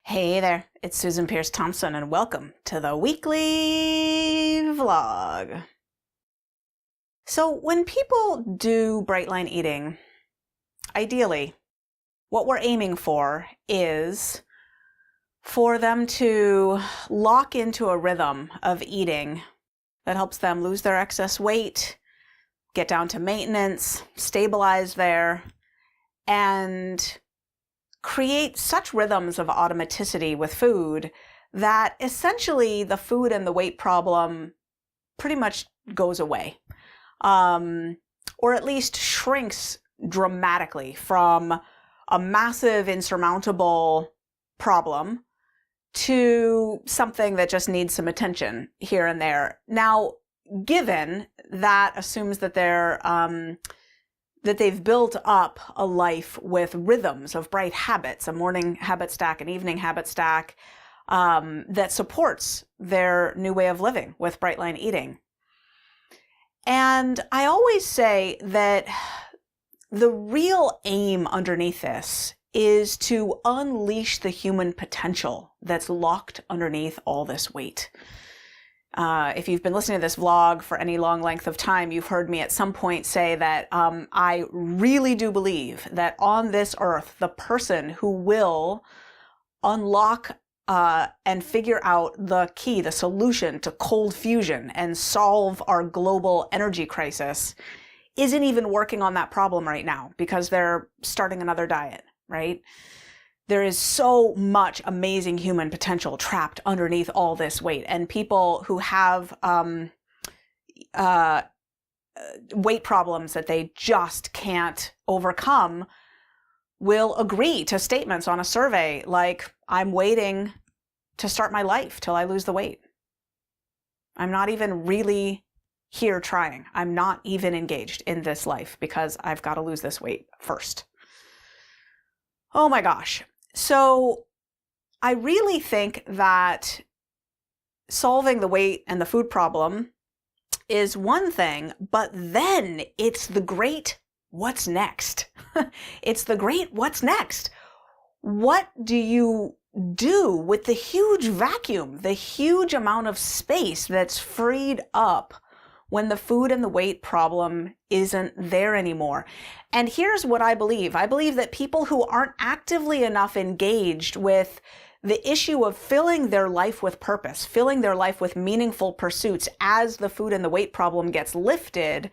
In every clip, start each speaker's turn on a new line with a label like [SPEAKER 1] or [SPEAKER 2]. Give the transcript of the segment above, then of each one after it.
[SPEAKER 1] Hey there, it's Susan Pierce Thompson, and welcome to the weekly vlog. So when people do bright line eating, ideally, what we're aiming for is for them to lock into a rhythm of eating that helps them lose their excess weight, get down to maintenance, stabilize there, and create such rhythms of automaticity with food that essentially the food and the weight problem pretty much goes away, or at least shrinks dramatically from a massive insurmountable problem to something that just needs some attention here and there. Now, given that assumes that they've built up a life with rhythms of bright habits, a morning habit stack, an evening habit stack, that supports their new way of living with bright line eating. And I always say that the real aim underneath this is to unleash the human potential that's locked underneath all this weight. If you've been listening to this vlog for any long length of time, you've heard me at some point say that I really do believe that on this earth, the person who will unlock and figure out the key, the solution to cold fusion and solve our global energy crisis isn't even working on that problem right now because they're starting another diet, right? There is so much amazing human potential trapped underneath all this weight, and people who have weight problems that they just can't overcome will agree to statements on a survey like, I'm waiting to start my life till I lose the weight. I'm not even really here trying. I'm not even engaged in this life because I've got to lose this weight first. Oh my gosh. So I really think that solving the weight and the food problem is one thing, but then it's the great what's next. It's the great what's next. What do you do with the huge vacuum, the huge amount of space that's freed up when the food and the weight problem isn't there anymore? And here's what I believe. I believe that people who aren't actively enough engaged with the issue of filling their life with purpose, filling their life with meaningful pursuits as the food and the weight problem gets lifted,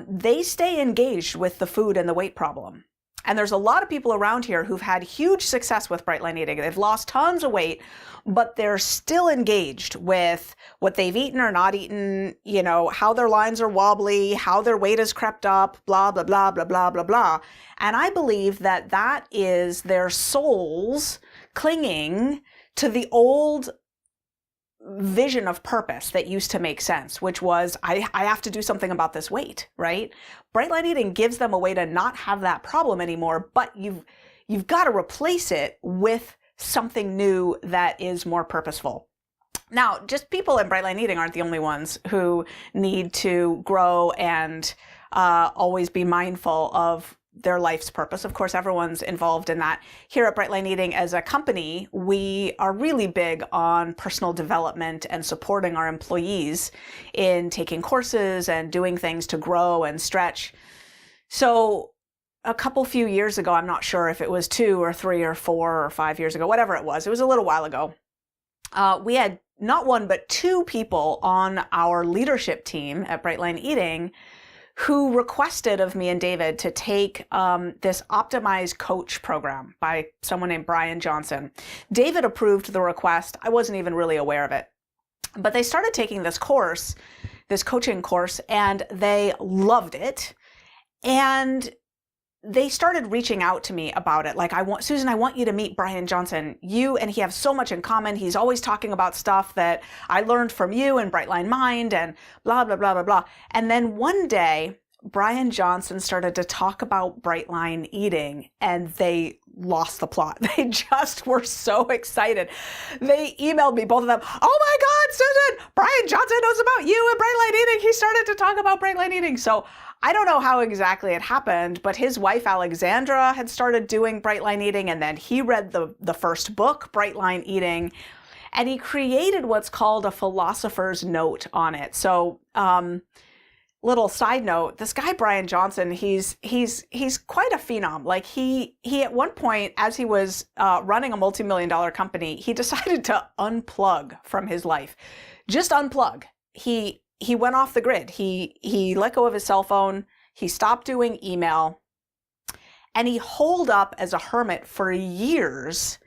[SPEAKER 1] they stay engaged with the food and the weight problem. And there's a lot of people around here who've had huge success with bright line eating. They've lost tons of weight, but they're still engaged with what they've eaten or not eaten, you know, how their lines are wobbly, how their weight has crept up, blah, blah, blah, blah, blah, blah, blah. And I believe that that is their souls clinging to the old vision of purpose that used to make sense, which was, I have to do something about this weight, right? Bright line eating gives them a way to not have that problem anymore, but you've got to replace it with something new that is more purposeful. Now, just people in bright line eating aren't the only ones who need to grow and always be mindful of their life's purpose. Of course, everyone's involved in that. Here at Bright Line Eating as a company, we are really big on personal development and supporting our employees in taking courses and doing things to grow and stretch. So a few years ago, I'm not sure if it was 2 or 3 or 4 or 5 years ago, whatever it was a little while ago. We had not 1, but 2 people on our leadership team at Bright Line Eating who requested of me and David to take this optimized coach program by someone named Brian Johnson. David approved the request. I wasn't even really aware of it. But they started taking this course, this coaching course, and they loved it. And they started reaching out to me about it. Like, Susan, I want you to meet Brian Johnson. You and he have so much in common. He's always talking about stuff that I learned from you in Brightline Mind and blah, blah, blah, blah, blah. And then one day, Brian Johnson started to talk about bright line eating, and they lost the plot. They just were so excited. They emailed me, both of them. Oh my God, Susan, Brian Johnson knows about you and bright line eating. He started to talk about bright line eating. So I don't know how exactly it happened, but his wife Alexandra had started doing bright line eating, and then he read the first book, Bright Line Eating, and he created what's called a philosopher's note on it. So, little side note, this guy Brian Johnson, he's quite a phenom. Like he at one point, as he was running a multi-million-dollar company, he decided to unplug from his life. Just unplug. He went off the grid. He let go of his cell phone. He stopped doing email, and he holed up as a hermit for years,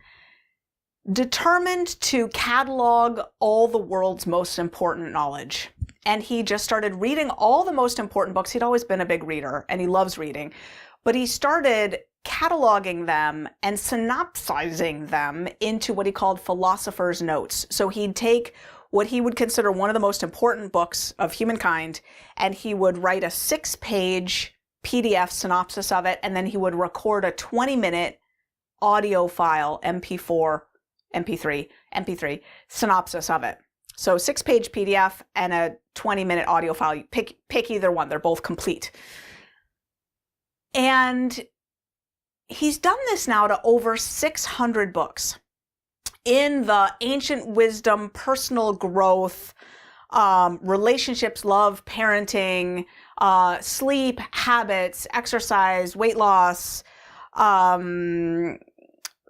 [SPEAKER 1] determined to catalog all the world's most important knowledge. And he just started reading all the most important books. He'd always been a big reader, and he loves reading. But he started cataloging them and synopsizing them into what he called philosopher's notes. So he'd take what he would consider one of the most important books of humankind, and he would write a 6-page PDF synopsis of it, and then he would record a 20-minute audio file, MP3 synopsis of it. So 6-page PDF and a 20-minute audio file. You pick either one. They're both complete. And he's done this now to over 600 books in the ancient wisdom, personal growth, relationships, love, parenting, sleep, habits, exercise, weight loss,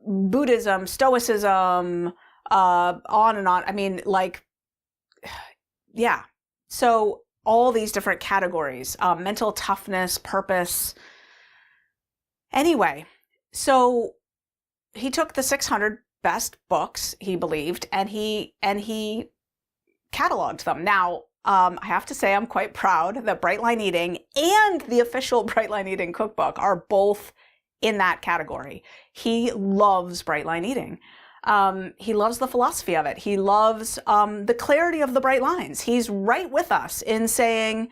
[SPEAKER 1] Buddhism, Stoicism, on and on. I mean, like, yeah. So all these different categories, mental toughness, purpose. Anyway, so he took the 600 best books, he believed, and he cataloged them. Now, I have to say I'm quite proud that Bright Line Eating and the official Bright Line Eating cookbook are both in that category. He loves Bright Line Eating. He loves the philosophy of it. He loves the clarity of the bright lines. He's right with us in saying,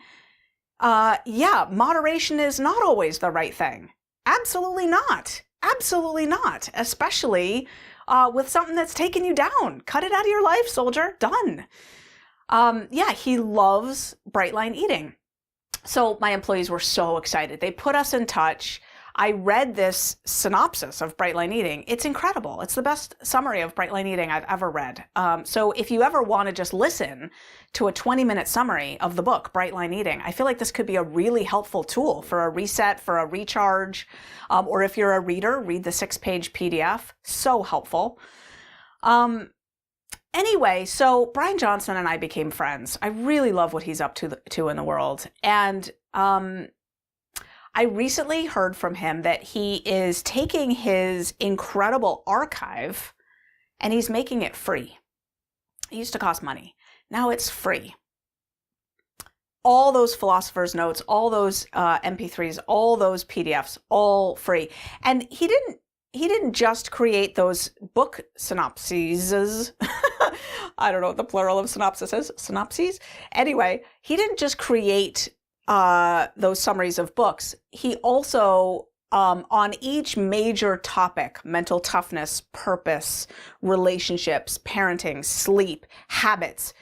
[SPEAKER 1] yeah, moderation is not always the right thing. Absolutely not. Absolutely not. Especially with something that's taken you down. Cut it out of your life, soldier. Done. Yeah, he loves Bright Line Eating. So my employees were so excited. They put us in touch. I read this synopsis of Bright Line Eating. It's incredible. It's the best summary of Bright Line Eating I've ever read. So if you ever want to just listen to a 20-minute summary of the book, Bright Line Eating, I feel like this could be a really helpful tool for a reset, for a recharge, or if you're a reader, read the 6-page PDF. So helpful. Anyway, so Brian Johnson and I became friends. I really love what he's up to in the world. And I recently heard from him that he is taking his incredible archive and he's making it free. It used to cost money. Now it's free. All those philosopher's notes, all those MP3s, all those PDFs, all free. And he didn't just create those book synopses. I don't know what the plural of synopsis is. Synopses? Anyway, he didn't just create those summaries of books. He also, on each major topic, mental toughness, purpose, relationships, parenting, sleep, habits,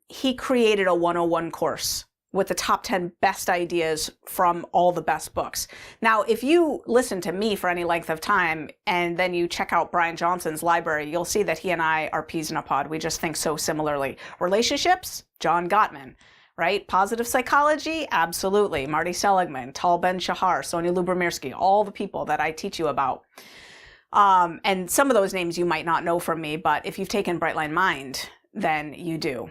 [SPEAKER 1] he created a 101 course with the top 10 best ideas from all the best books. Now, if you listen to me for any length of time and then you check out Brian Johnson's library, you'll see that he and I are peas in a pod. We just think so similarly. Relationships, John Gottman. Right? Positive psychology, absolutely. Marty Seligman, Tal Ben-Shahar, Sonia Lubomirsky, all the people that I teach you about. And some of those names you might not know from me, but if you've taken Bright Line Mind, then you do.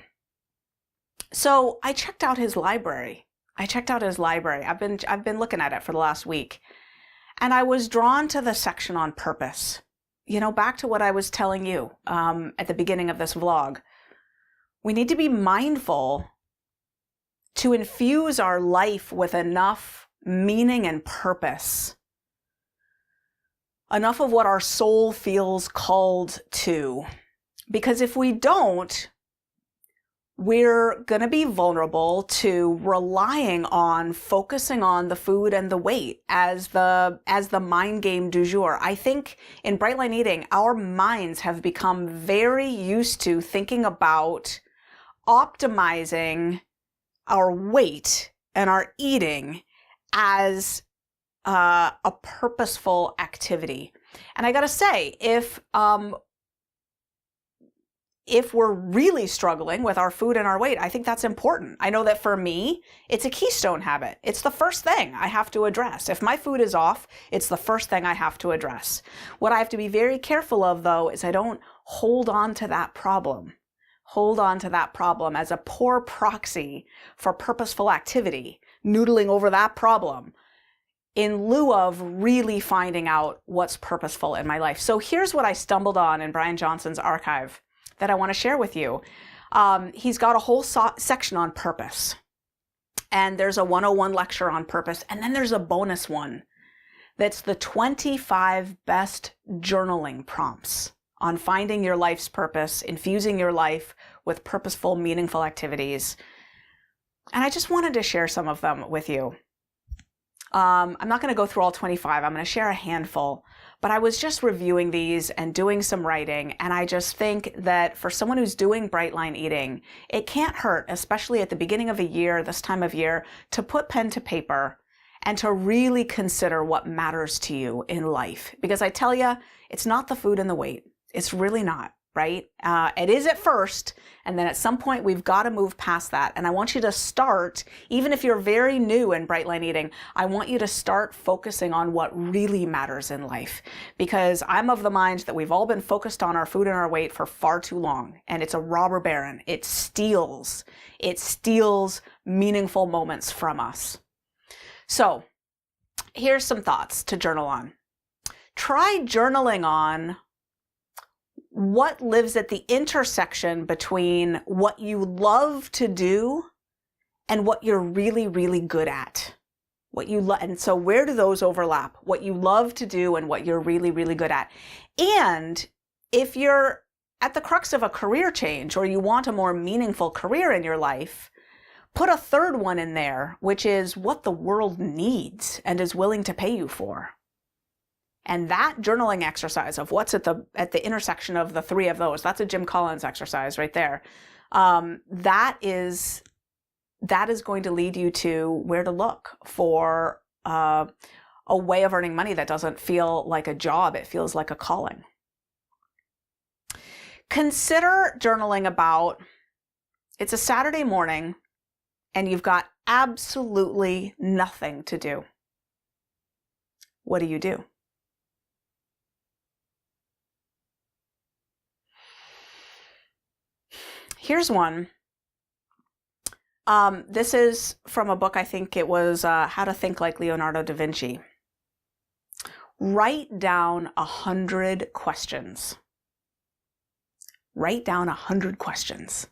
[SPEAKER 1] So I checked out his library. I've been looking at it for the last week. And I was drawn to the section on purpose. You know, back to what I was telling you at the beginning of this vlog. We need to be mindful to infuse our life with enough meaning and purpose, enough of what our soul feels called to. Because if we don't, we're going to be vulnerable to relying on focusing on the food and the weight as the mind game du jour. I think in Bright Line Eating, our minds have become very used to thinking about optimizing our weight and our eating as a purposeful activity. And I gotta say, if we're really struggling with our food and our weight, I think that's important. I know that for me, it's a keystone habit. It's the first thing I have to address. If my food is off, it's the first thing I have to address. What I have to be very careful of, though, is I don't hold on to that problem. Hold on to that problem as a poor proxy for purposeful activity, noodling over that problem, in lieu of really finding out what's purposeful in my life. So here's what I stumbled on in Brian Johnson's archive that I want to share with you. He's got a whole section on purpose. And there's a 101 lecture on purpose. And then there's a bonus one that's the 25 best journaling prompts on finding your life's purpose, infusing your life with purposeful, meaningful activities. And I just wanted to share some of them with you. I'm not going to go through all 25. I'm going to share a handful. But I was just reviewing these and doing some writing, and I just think that for someone who's doing bright line eating, it can't hurt, especially at the beginning of a year, this time of year, to put pen to paper and to really consider what matters to you in life. Because I tell you, it's not the food and the weight. It's really not, right? It is at first, and then at some point we've got to move past that. And I want you to start, even if you're very new in bright line eating, I want you to start focusing on what really matters in life. Because I'm of the mind that we've all been focused on our food and our weight for far too long. And it's a robber baron. It steals meaningful moments from us. So here's some thoughts to journal on. Try journaling on what lives at the intersection between what you love to do and what you're really, really good at. And so where do those overlap? What you love to do and what you're really, really good at. And if you're at the crux of a career change or you want a more meaningful career in your life, put a third one in there, which is what the world needs and is willing to pay you for. And that journaling exercise of what's at the intersection of the three of those, that's a Jim Collins exercise right there. That is going to lead you to where to look for a way of earning money that doesn't feel like a job. It feels like a calling. Consider journaling about, it's a Saturday morning and you've got absolutely nothing to do. What do you do? Here's one. This is from a book, I think it was How to Think Like Leonardo da Vinci. Write down 100 questions. Write down 100 questions.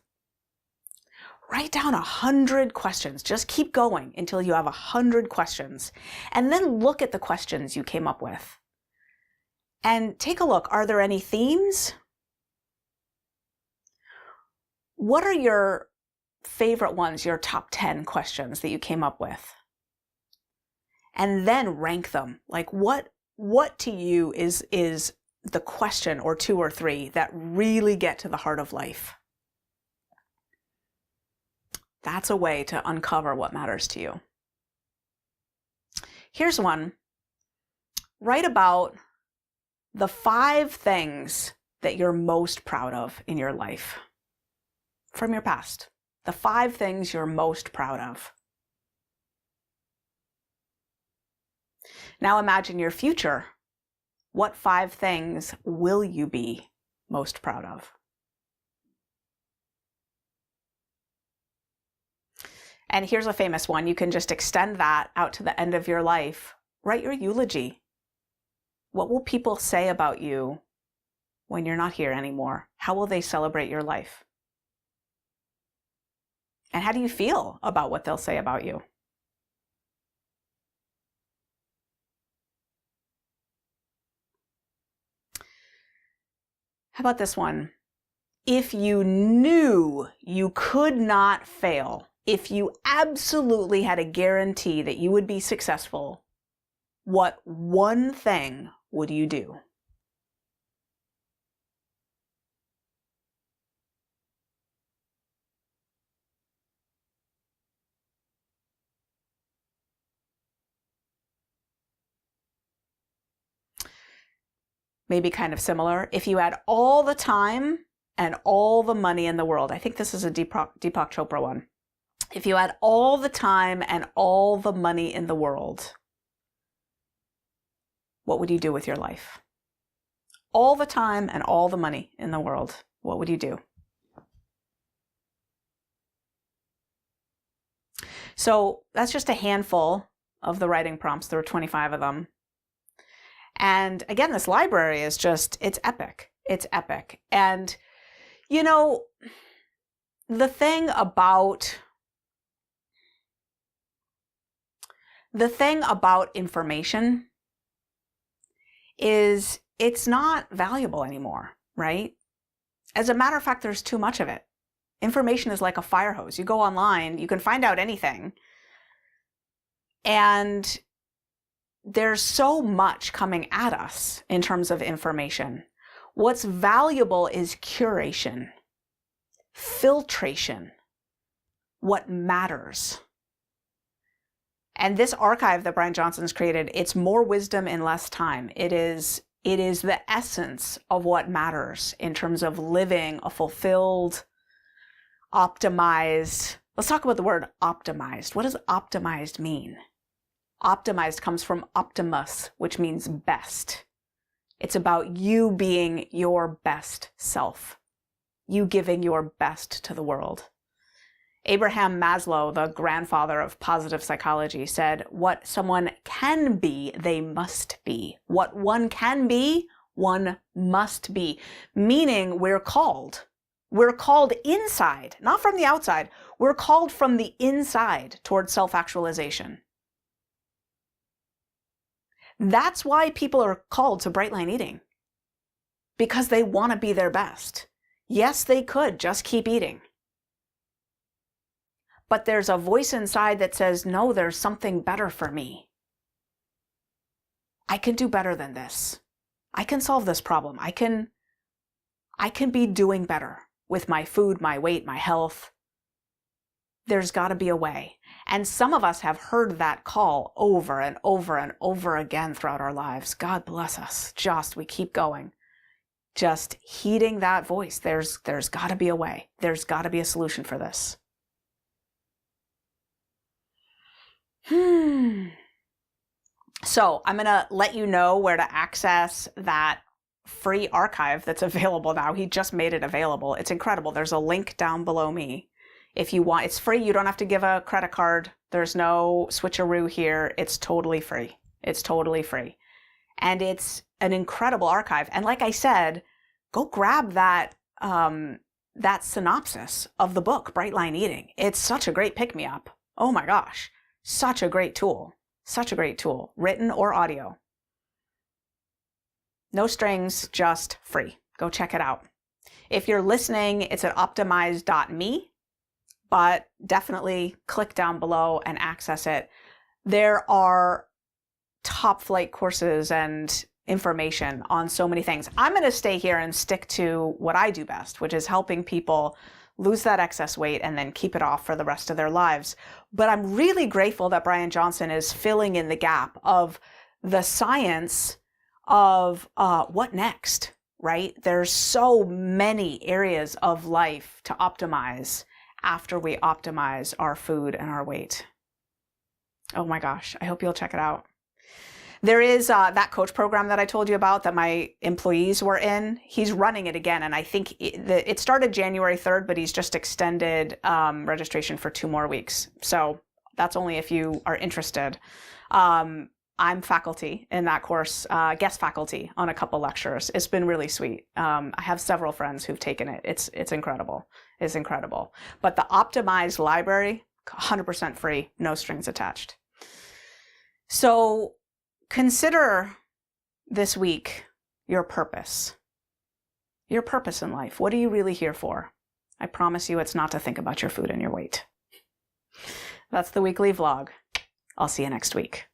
[SPEAKER 1] Write down 100 questions. Just keep going until you have 100 questions. And then look at the questions you came up with. And take a look. Are there any themes? What are your favorite ones, your top 10 questions that you came up with? And then rank them. Like what to you is the question or two or three that really get to the heart of life? That's a way to uncover what matters to you. Here's one. Write about the 5 things that you're most proud of in your life from your past. The 5 things you're most proud of. Now imagine your future. What 5 things will you be most proud of? And here's a famous one. You can just extend that out to the end of your life. Write your eulogy. What will people say about you when you're not here anymore? How will they celebrate your life? And how do you feel about what they'll say about you? How about this one? If you knew you could not fail, if you absolutely had a guarantee that you would be successful, what one thing would you do? maybe kind of similar. If you had all the time and all the money in the world, I think this is a Deepak Chopra one. If you had all the time and all the money in the world, what would you do with your life? All the time and all the money in the world, what would you do? So that's just a handful of the writing prompts. There were 25 of them. And again, this library is just, it's epic. It's epic. And, you know, the thing about information is it's not valuable anymore, right? As a matter of fact, there's too much of it. Information is like a fire hose. You go online, you can find out anything. And there's so much coming at us in terms of information. What's valuable is curation, filtration, what matters. And this archive that Brian Johnson's created, it's more wisdom in less time. It is the essence of what matters in terms of living a fulfilled, optimized. Let's talk about the word optimized. What does optimized mean? Optimized comes from optimus, which means best. It's about you being your best self, you giving your best to the world. Abraham Maslow, the grandfather of positive psychology, said, what someone can be, they must be. What one can be, one must be. Meaning we're called. We're called inside, not from the outside. We're called from the inside towards self-actualization. That's why people are called to bright line eating. Because they want to be their best. Yes, they could just keep eating. But there's a voice inside that says, no, there's something better for me. I can do better than this. I can solve this problem. I can be doing better with my food, my weight, my health. There's got to be a way. And some of us have heard that call over and over and over again throughout our lives. God bless us. We keep going. Just heeding that voice. There's got to be a way. There's got to be a solution for this. So I'm going to let you know where to access that free archive that's available now. He just made it available. It's incredible. There's a link down below me. If you want, it's free. You don't have to give a credit card. There's no switcheroo here. It's totally free. It's totally free. And it's an incredible archive. And like I said, go grab that synopsis of the book, Bright Line Eating. It's such a great pick-me-up. Oh my gosh. Such a great tool. Such a great tool. Written or audio. No strings, just free. Go check it out. If you're listening, it's at optimize.me. But definitely click down below and access it. There are top flight courses and information on so many things. I'm going to stay here and stick to what I do best, which is helping people lose that excess weight and then keep it off for the rest of their lives. But I'm really grateful that Brian Johnson is filling in the gap of the science of what next, right? There's so many areas of life to optimize after we optimize our food and our weight. Oh my gosh, I hope you'll check it out. There is that coach program that I told you about that my employees were in. He's running it again, and I think it started January 3rd, but he's just extended registration for 2 more weeks. So that's only if you are interested. I'm faculty in that course, guest faculty on a couple lectures. It's been really sweet. I have several friends who've taken it. It's incredible. It's incredible. But the optimized library, 100% free, no strings attached. So consider this week your purpose. Your purpose in life. What are you really here for? I promise you it's not to think about your food and your weight. That's the weekly vlog. I'll see you next week.